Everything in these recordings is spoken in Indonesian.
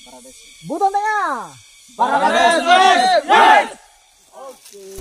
Buton Tengah. Parades, yes! Oke.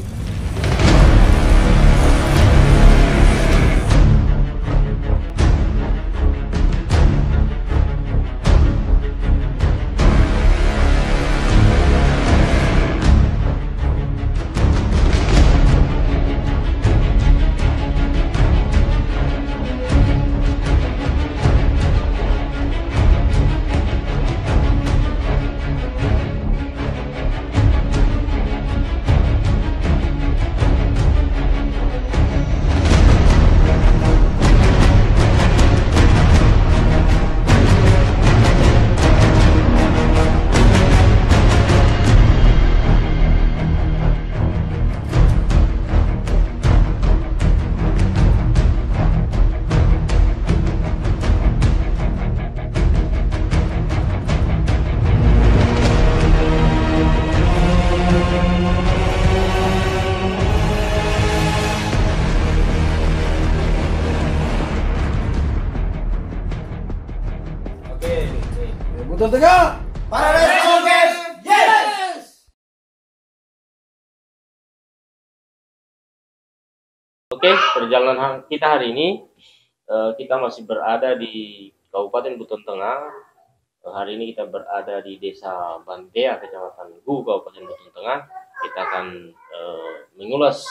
Buton Tengah. Parades, yes! Oke, perjalanan kita hari ini kita masih berada di Kabupaten Buton Tengah. Hari ini kita berada di Desa Bantea, Kecamatan Gu, Kabupaten Buton Tengah. Kita akan mengulas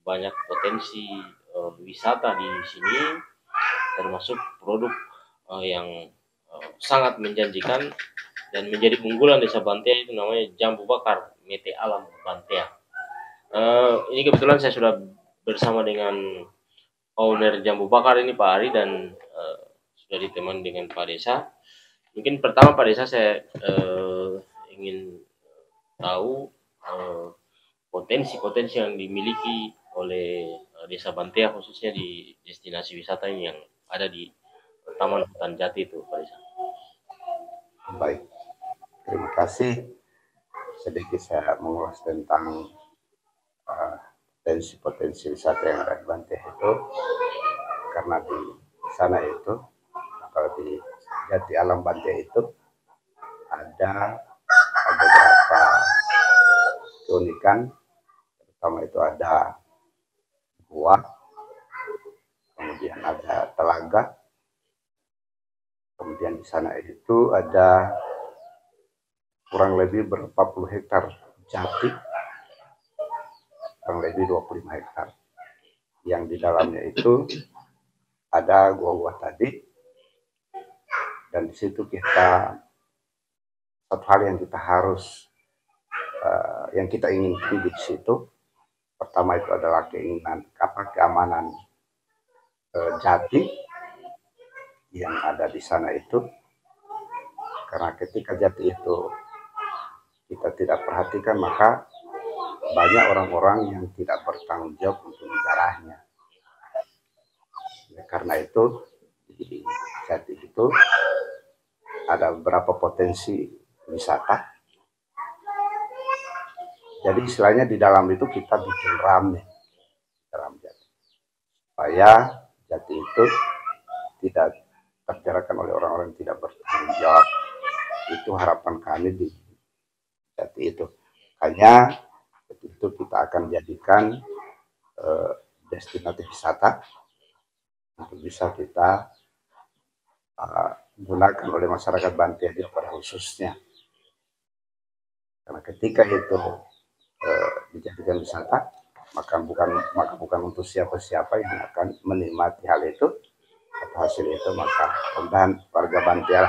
banyak potensi wisata di sini, termasuk produk yang sangat menjanjikan dan menjadi unggulan Desa Bantea, itu namanya jambu bakar Mete Alam Bantea. Ini kebetulan saya sudah bersama dengan owner jambu bakar ini, Pak Ari, dan sudah ditemani dengan Pak Desa. Mungkin pertama Pak Desa, saya ingin tahu potensi-potensi yang dimiliki oleh Desa Bantea, khususnya di destinasi wisata ini yang ada di Taman Hutan Jati itu, Pak Desa. Baik, terima kasih. Sedikit saya mengulas tentang potensi-potensi wisata yang ada di Bantea itu, karena di sana itu, kalau di Jati Alam Bantea itu ada beberapa keunikan, terutama itu ada gua, kemudian ada telaga, kemudian di sana itu ada kurang lebih berapa puluh hektar jati, kurang lebih 25 hektar, yang di dalamnya itu ada gua-gua tadi. Dan di situ kita, satu hal yang kita harus yang kita ingin di situ, pertama itu adalah keamanan jati yang ada di sana itu, karena ketika jati itu kita tidak perhatikan, maka banyak orang-orang yang tidak bertanggung jawab untuk menjarahnya. Karena itu di jati itu ada beberapa potensi wisata. Jadi istilahnya di dalam itu kita bikin rame dalam jati, supaya jati itu tidak terbicarakan oleh orang-orang yang tidak bertanggung jawab. Itu harapan kami di jati itu. Makanya itu kita akan jadikan destinasi wisata untuk bisa kita gunakan oleh masyarakat Bantea pada khususnya. Karena ketika itu dijadikan wisata, maka bukan untuk siapa-siapa yang akan menikmati hal itu atau hasil itu, maka mudah-mudahan warga Bantea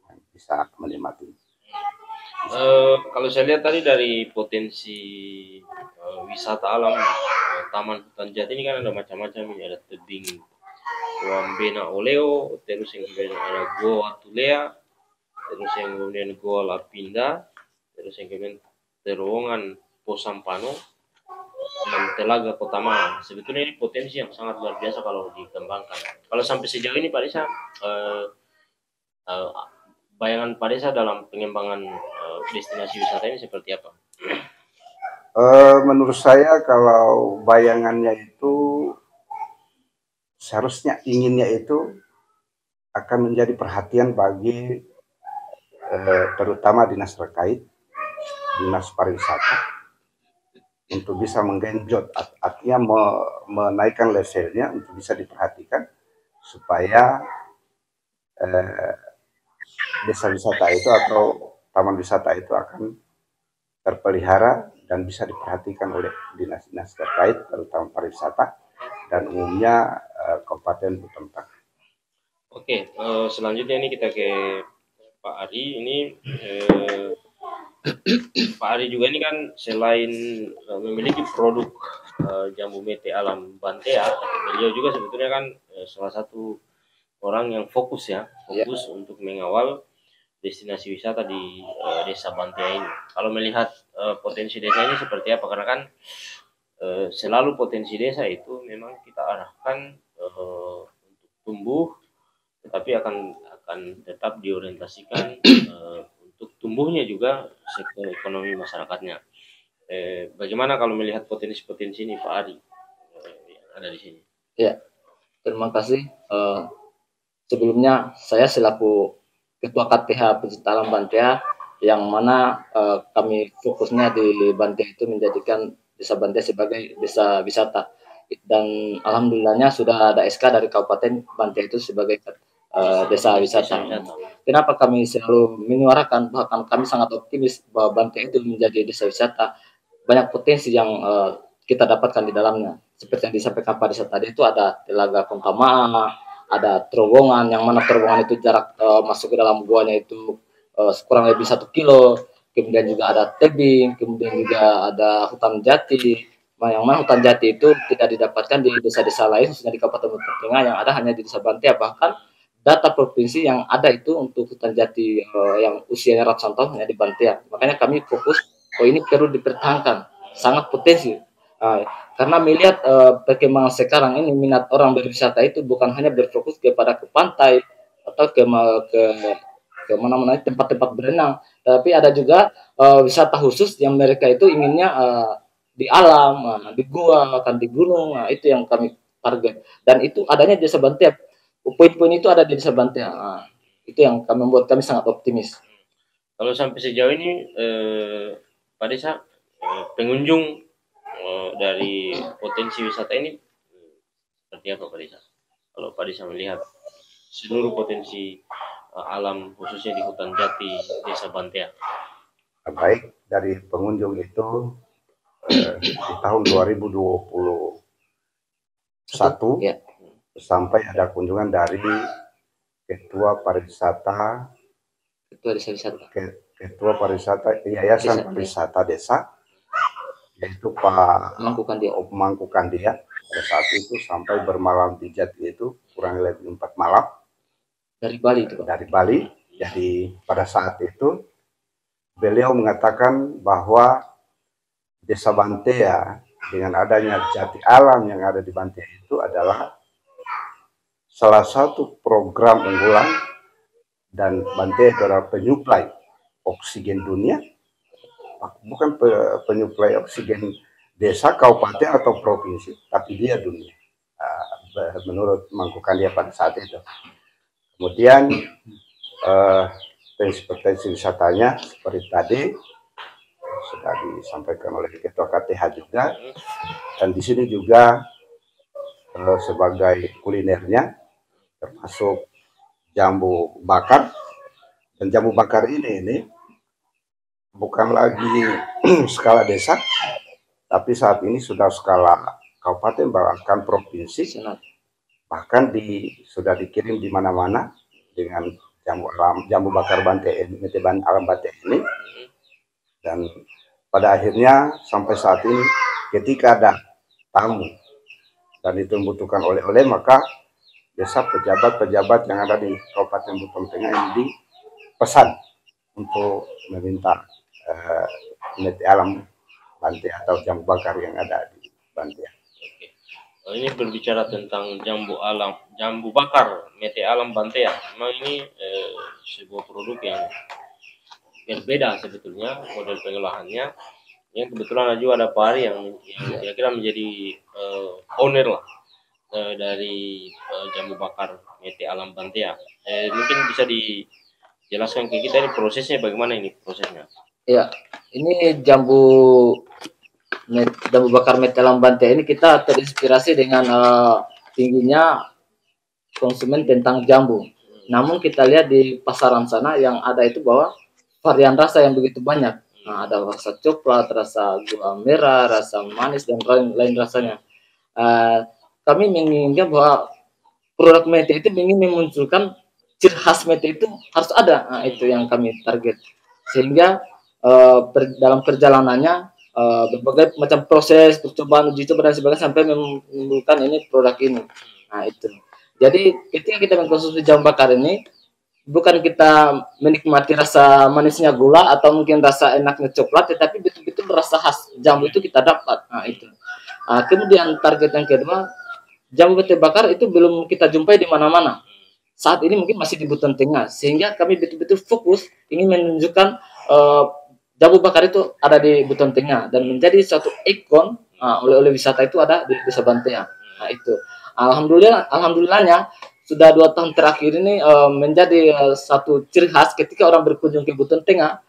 yang bisa menikmati. Kalau saya lihat tadi dari potensi wisata alam Taman Hutan Jati ini kan ada macam-macam, ada tebing Wambena Oleo, terus yang kemudian ada Goa Tulea, terus yang kemudian Goa Lapinda, terus yang kemudian terowongan Posampano, dan Telaga Kotama. Sebetulnya ini potensi yang sangat luar biasa kalau dikembangkan. Kalau sampai sejauh ini Pak Desa, bayangan Pak Desa dalam pengembangan destinasi wisata ini seperti apa? Menurut saya kalau bayangannya itu seharusnya inginnya itu akan menjadi perhatian bagi terutama dinas terkait, dinas pariwisata, untuk bisa menggenjot, artinya menaikkan levelnya untuk bisa diperhatikan supaya desa wisata itu atau taman wisata itu akan terpelihara dan bisa diperhatikan oleh dinas-dinas terkait, terutama pariwisata dan umumnya Kabupaten Buton Tengah. Oke, selanjutnya ini kita ke Pak Ari. Ini Pak Ari juga ini kan selain memiliki produk jambu mete alam Bantea, beliau juga sebetulnya kan salah satu orang yang fokus untuk mengawal destinasi wisata di desa Bantea ini. Kalau melihat potensi desa ini seperti apa? Karena kan selalu potensi desa itu memang kita arahkan untuk tumbuh, tetapi akan tetap diorientasikan untuk tumbuhnya juga sektor ekonomi masyarakatnya. Bagaimana kalau melihat potensi-potensi ini Pak Ari yang ada di sini? Ya, terima kasih. Sebelumnya saya selaku Ketua KTH Pencinta Alam Bantea, yang mana kami fokusnya di Bantea itu menjadikan desa Bantea sebagai desa wisata, dan alhamdulillahnya sudah ada SK dari Kabupaten Bantea itu sebagai desa wisata. Kenapa kami selalu menyuarakan, bahkan kami sangat optimis bahwa Bantea itu menjadi desa wisata, banyak potensi yang kita dapatkan di dalamnya. Seperti yang disampaikan Pak Desa tadi, itu ada Telaga Kontamaa, ada terowongan, yang mana terowongan itu jarak masuk ke dalam guanya itu kurang lebih 1 kilo. Kemudian juga ada tebing, kemudian juga ada hutan jati. Yang mana hutan jati itu tidak didapatkan di desa-desa lain, khususnya di Kabupaten Buton Tengah, yang ada hanya di desa Bantea. Bahkan data provinsi yang ada itu untuk hutan jati yang usianya ratusan tahun hanya di Bantea. Makanya kami fokus, ini perlu dipertahankan, sangat potensi. Karena melihat perkembangan sekarang ini, minat orang berwisata itu bukan hanya berfokus kepada ke pantai atau ke mana-mana tempat-tempat berenang, tapi ada juga wisata khusus yang mereka itu inginnya di alam, di gua, kan di gunung. Itu yang kami target, dan itu adanya di desa Bantea. Poin-poin itu ada di desa Bantea. Itu yang membuat kami sangat optimis. Kalau sampai sejauh ini Pak Desa, pengunjung dari potensi wisata ini seperti apa Pak Desa? Kalau Pak Desa melihat seluruh potensi alam khususnya di hutan jati desa Bantea. Baik, dari pengunjung itu di tahun 2021 Ya. sampai ada kunjungan dari Ketua Pariwisata, Ketua Pariwisata Yayasan Pariwisata Desa, yaitu Pak Mangkukan dia pada saat itu, sampai bermalam di Jati itu kurang lebih 4 malam dari Bali itu. Dari Bali. Jadi pada saat itu beliau mengatakan bahwa desa Bantea dengan adanya jati alam yang ada di Bantea itu adalah salah satu program unggulan, dan Bantea adalah penyuplai oksigen dunia, bukan penyuplai oksigen desa, kabupaten atau provinsi, tapi dia dunia, menurut Mangkukan dia pada saat itu. Kemudian potensi wisatanya seperti tadi sudah disampaikan oleh Ketua KTH juga, dan di sini juga sebagai kulinernya termasuk jambu bakar. Dan jambu bakar ini bukan lagi skala desa, tapi saat ini sudah skala kabupaten bahkan provinsi, bahkan sudah dikirim di mana-mana dengan jambu bakar Bantea, mete alam Bantea ini. Dan pada akhirnya sampai saat ini ketika ada tamu dan itu membutuhkan oleh-oleh, maka desa pejabat-pejabat yang ada di Kabupaten Buton Tengah ini dipesan untuk meminta mete alam Bantea atau jambu bakar yang ada di Bantea. Ini berbicara tentang jambu bakar mete alam Bantea. Memang ini sebuah produk yang berbeda sebetulnya model pengolahannya. Yang kebetulan juga ada Pak Ari yang kira-kira menjadi owner lah dari jambu bakar mete alam Bantea. Mungkin bisa jelaskan ke kita ini prosesnya bagaimana ini prosesnya. Ya, ini jambu bakar Metelang Bantia ini kita terinspirasi dengan tingginya konsumen tentang jambu. Namun kita lihat di pasaran sana yang ada itu bahwa varian rasa yang begitu banyak. Nah, ada rasa coklat, rasa gula merah, rasa manis dan lain rasanya. Kami menginginkan bahwa produk Mete itu ingin memunculkan ciri khas Mete itu harus ada. Nah, itu yang kami target. Sehingga dalam perjalanannya berbagai macam proses percobaan, uji coba dan sebagainya sampai menimbulkan ini produk ini. Nah, itu. Jadi ketika kita mengkonsumsi jambu bakar ini, bukan kita menikmati rasa manisnya gula atau mungkin rasa enaknya coklat, tetapi betul-betul rasa khas jambu itu kita dapat. Nah, itu. Kemudian target yang kedua, jambu bete bakar itu belum kita jumpai di mana-mana. Saat ini mungkin masih di Buton Tengah, sehingga kami betul-betul fokus ingin menunjukkan jambu bakar itu ada di Buton Tengah dan menjadi suatu ikon oleh-oleh wisata itu ada di Desa Bantea. Nah, itu. Alhamdulillahnya sudah 2 tahun terakhir ini menjadi satu ciri khas ketika orang berkunjung ke Buton Tengah,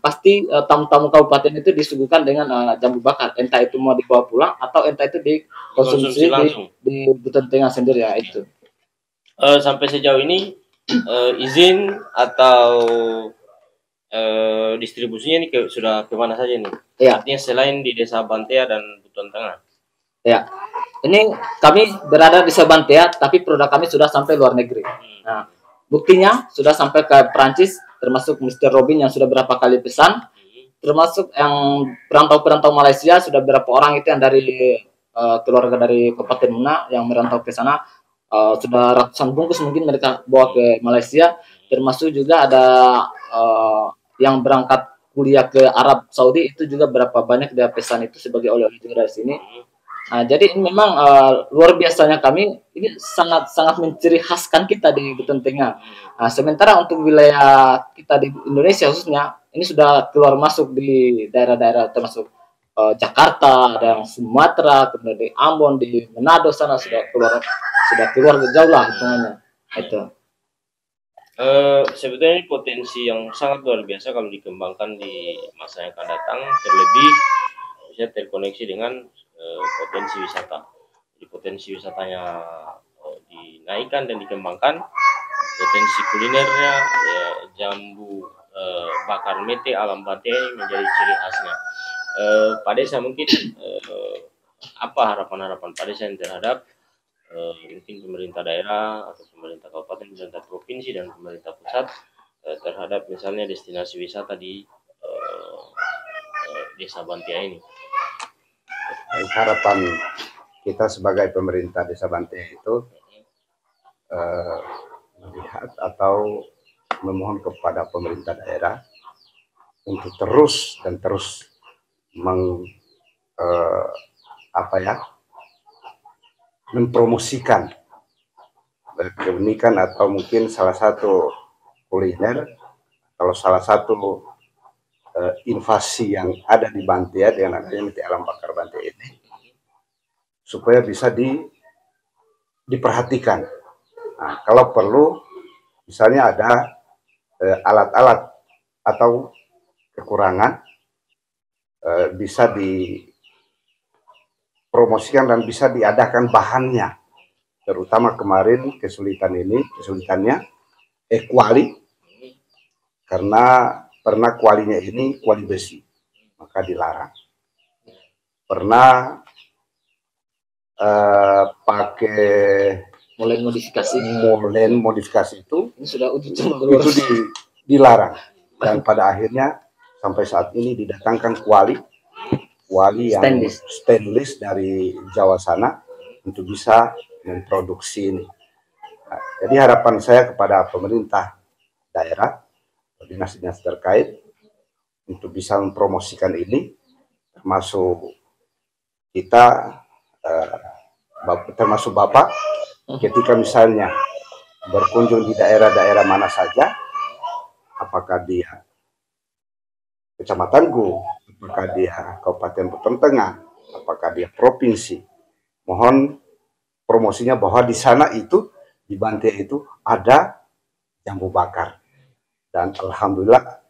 pasti tamu-tamu kabupaten itu disuguhkan dengan jambu bakar, entah itu mau dibawa pulang atau entah itu dikonsumsi di Buton Tengah sendiri ya itu. Sampai sejauh ini izin atau distribusinya ini sudah kemana saja nih? Ya. Artinya selain di Desa Bantea dan Buton Tengah. Ya, ini kami berada di Bantea, tapi produk kami sudah sampai luar negeri. Nah, buktinya sudah sampai ke Perancis, termasuk Mr. Robin yang sudah berapa kali pesan, termasuk yang perantau-perantau Malaysia sudah berapa orang itu yang dari keluarga dari Kabupaten Muna yang merantau ke sana, sudah ratusan bungkus mungkin mereka bawa ke Malaysia, termasuk juga ada yang berangkat kuliah ke Arab Saudi itu juga berapa banyak dia pesan itu sebagai oleh-oleh juga dari sini. Nah, jadi ini memang luar biasanya kami ini sangat menciri khaskan kita di Buton Tengah. Nah, sementara untuk wilayah kita di Indonesia khususnya ini sudah keluar masuk di daerah-daerah termasuk Jakarta, ada yang Sumatera, kemudian di Ambon, di Manado sana sudah keluar jauh lah hitungannya. Itu. Sebetulnya ini potensi yang sangat luar biasa kalau dikembangkan di masa yang akan datang, terlebih bisa terkoneksi dengan potensi wisata. Jadi potensi wisatanya dinaikkan dan dikembangkan, potensi kulinernya jambu bakar Mete alam Bantea menjadi ciri khasnya. Pak Desa mungkin apa harapan-harapan Pak Desa yang terhadap mungkin pemerintah daerah atau pemerintah kabupaten, pemerintah provinsi dan pemerintah pusat terhadap misalnya destinasi wisata di Desa Bantea ini? Harapan kita sebagai pemerintah Desa Bantea itu melihat atau memohon kepada pemerintah daerah untuk terus mempromosikan keunikan atau mungkin salah satu kuliner, kalau salah satu invasi yang ada di Bantea dengan adanya Mete Alam Bakar Bantea ini supaya bisa diperhatikan. Nah, kalau perlu misalnya ada alat-alat atau kekurangan bisa dipromosikan dan bisa diadakan bahannya. Terutama kemarin kesulitannya kuali, karena pernah kualinya ini kuali besi, maka dilarang. Pernah pakai molen modifikasi itu ini sudah dilarang, dan pada akhirnya sampai saat ini didatangkan kuali yang stainless dari Jawa sana untuk bisa memproduksi ini. Nah, jadi harapan saya kepada pemerintah daerah, dinas-dinas terkait untuk bisa mempromosikan ini, termasuk kita, termasuk Bapak, ketika misalnya berkunjung di daerah-daerah mana saja, apakah dia Kecamatan Gu, apakah dia Kabupaten Buton Tengah, apakah dia provinsi, mohon promosinya bahwa di sana itu, di Bantea itu ada jambu bakar. dan alhamdulillah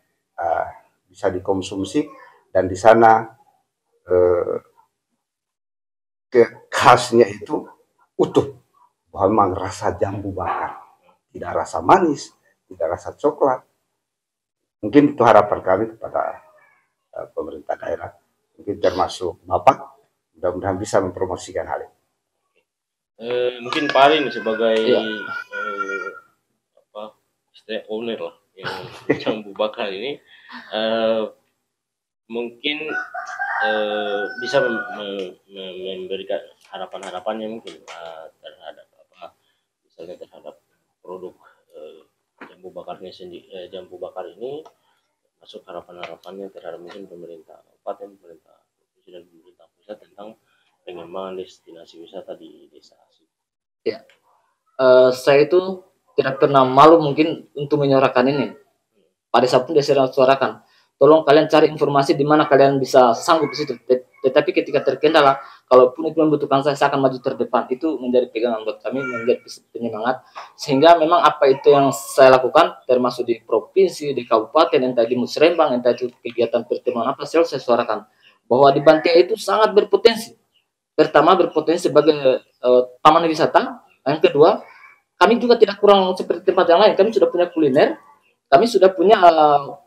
bisa dikonsumsi, dan di sana khasnya itu utuh, bahwa memang rasa jambu bakar, tidak rasa manis, tidak rasa coklat. Mungkin itu harapan kami kepada pemerintah daerah, mungkin termasuk Bapak, mudah-mudahan bisa mempromosikan hal ini. Mungkin Pak Ari nih sebagai Iya. owner lah yang jambu bakar ini, mungkin bisa memberikan harapan-harapannya mungkin terhadap misalnya terhadap produk jambu bakarnya sendiri, jambu bakar ini, masuk harapan-harapannya terhadap mungkin pemerintah kabupaten, pemerintah provinsi dan pemerintah pusat tentang pengembangan destinasi wisata di desa asli. Ya, saya itu tidak pernah malu mungkin untuk menyuarakan ini. Pada saat pun saya suarakan, tolong kalian cari informasi di mana kalian bisa sanggup di situ. Tetapi ketika terkendala, kalaupun itu membutuhkan saya akan maju terdepan. Itu menjadi pegangan buat kami, menjadi penyemangat. Sehingga memang apa itu yang saya lakukan, termasuk di provinsi, di kabupaten, entah di Musrembang, entah itu kegiatan pertemuan apa, selalu saya suarakan bahwa di Bantea itu sangat berpotensi. Pertama, berpotensi sebagai taman wisata. Yang kedua, kami juga tidak kurang seperti tempat yang lain. Kami sudah punya kuliner, kami sudah punya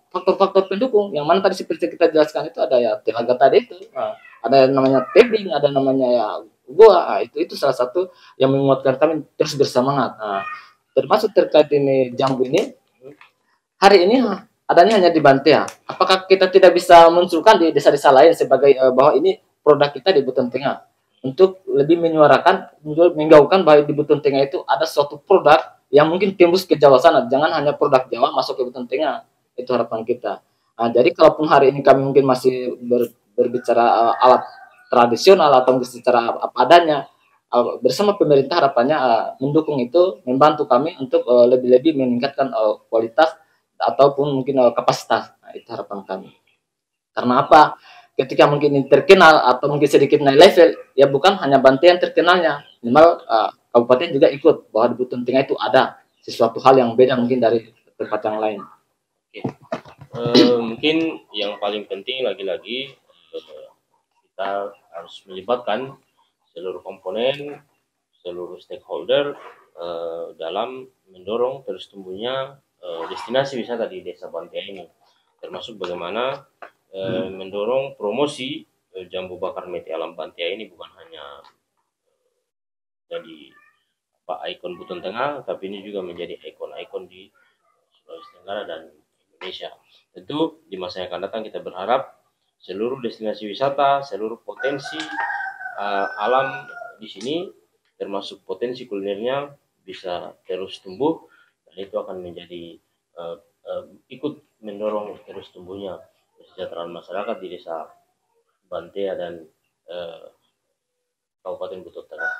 faktor-faktor pendukung yang mana tadi seperti kita jelaskan itu ada ya telaga tadi itu, ada yang namanya tebing, ada namanya ya gua, itu salah satu yang menguatkan kami terus bersemangat. Termasuk terkait ini jambu ini, hari ini adanya hanya di Bantea. Apakah kita tidak bisa munculkan di desa-desa lain sebagai bahwa ini produk kita di Buton Tengah, untuk lebih menyuarakan, menggaungkan bahwa di Buton Tengah itu ada suatu produk yang mungkin tembus ke Jawa sana, jangan hanya produk Jawa masuk ke Buton Tengah. Itu harapan kita. Jadi kalaupun hari ini kami mungkin masih berbicara alat tradisional atau secara apa adanya, bersama pemerintah harapannya mendukung itu, membantu kami untuk lebih-lebih meningkatkan kualitas ataupun mungkin kapasitas. Itu harapan kami. Karena apa? Ketika mungkin ini terkenal atau mungkin sedikit naik level, ya bukan hanya Bantea yang terkenalnya, minimal kabupaten juga ikut bahwa di Buton Tengah itu ada sesuatu hal yang beda mungkin dari tempat yang lain. Mungkin yang paling penting lagi-lagi kita harus melibatkan seluruh komponen, seluruh stakeholder dalam mendorong terus tumbuhnya destinasi wisata di Desa Bantea ini, termasuk bagaimana mendorong promosi jambu bakar Mete Alam Bantea ini bukan hanya jadi ikon Buton Tengah, tapi ini juga menjadi ikon-ikon di Sulawesi Tenggara dan Indonesia. Tentu di masa yang akan datang kita berharap seluruh destinasi wisata, seluruh potensi alam di sini, termasuk potensi kulinernya, bisa terus tumbuh, dan itu akan menjadi ikut mendorong terus tumbuhnya kesejahteraan masyarakat di Desa Bantea dan Kabupaten Buton Tengah.